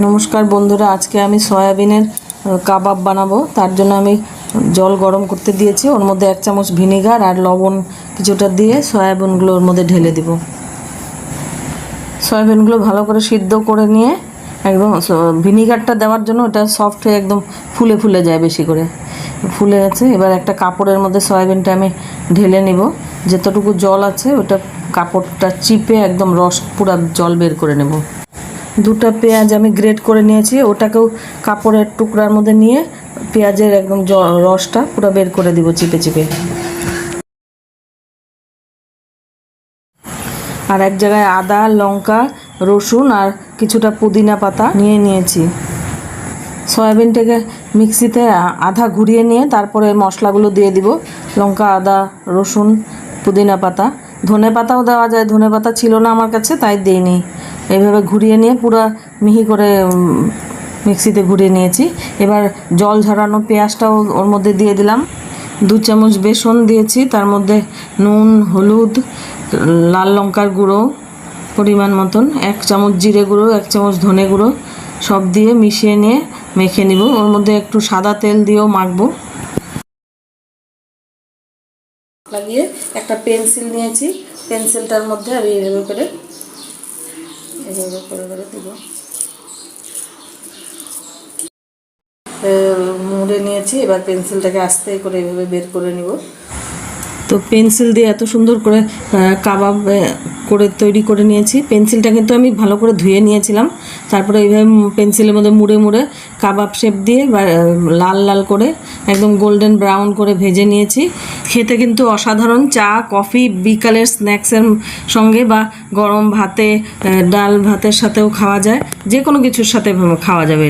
নমস্কার বন্ধুরা, আজকে আমি সয়াবিনের কাবাব বানাবো। তার জন্য আমি জল গরম করতে দিয়েছি, ওর মধ্যে 1 চামচ ভিনিগার আর লবণ কিছুটা দিয়ে সয়াবিনগুলো ওর মধ্যে ঢেলে দিব। সয়াবিনগুলো ভালো করে সিদ্ধ করে নিয়ে একদম ভিনিগারটা দেওয়ার জন্য ওটা সফট হয়ে একদম ফুলে ফুলে যায়, বেশি করে ফুলে গেছে। এবার একটা কাপড়ের মধ্যে সয়াবিনটা আমি ঢেলে নিব। যতটুকু জল আছে ওটা কাপড়টা চিপে একদম রস পুরা জল বের করে নেব। 2টা পেঁয়াজ আমি গ্রেট করে নিয়েছি, ওটাকেও কাপড়ের টুকরার মধ্যে নিয়ে পেঁয়াজের একদম রসটা পুরো বের করে দিব চিপে চিপে। আর এক জায়গায় আদা, লঙ্কা, রসুন আর কিছুটা পুদিনা পাতা নিয়ে নিয়েছি। সয়াবিনটাকে মিক্সিতে আধা ঘুরিয়ে নিয়ে তারপরে মশলাগুলো দিয়ে দিব। লঙ্কা, আদা, রসুন, পুদিনা পাতা, ধনে পাতাও দেওয়া যায়। ধনে পাতা ছিল না আমার কাছে, তাই দিইনি। এইভাবে ঘুরিয়ে নিয়ে পুরো মিহি করে মিক্সিতে ঘুরিয়ে নিয়েছি। এবার জল ঝরানো পেঁয়াজটাও ওর মধ্যে দিয়ে দিলাম। 2 চামচ বেসন দিয়েছি, তার মধ্যে নুন, হলুদ, লাল লঙ্কার গুঁড়ো পরিমাণ মতন, 1 চামচ জিরে গুঁড়ো, 1 চামচ ধনে গুঁড়ো সব দিয়ে মিশিয়ে নিয়ে মেখে নিব। ওর মধ্যে একটু সাদা তেল দিয়েও মাখবো। লাগিয়ে একটা পেন্সিল নিয়েছি, পেন্সিলটার মধ্যে আমি এভাবে করে দিব, মুড়ে নিয়েছি। এবার পেন্সিলটাকে আস্তে করে এভাবে বের করে নিব। তো পেন্সিল দিয়ে এত সুন্দর করে কাবাব করে তৈরি করে নিয়েছি। পেন্সিলটা কিন্তু আমি ভালো করে ধুয়ে নিয়েছিলাম, তারপরে এইভাবে পেন্সিলের মধ্যে মুড়ে মুড়ে কাবাব শেপ দিয়ে লাল লাল করে একদম গোল্ডেন ব্রাউন করে ভেজে নিয়েছি। খেতে কিন্তু অসাধারণ। চা, কফি, বিকালের স্ন্যাক্সের সঙ্গে বা গরম ভাতে, ডাল ভাতের সাথেও খাওয়া যায়, যে কোনো কিছুর সাথে খাওয়া যাবে।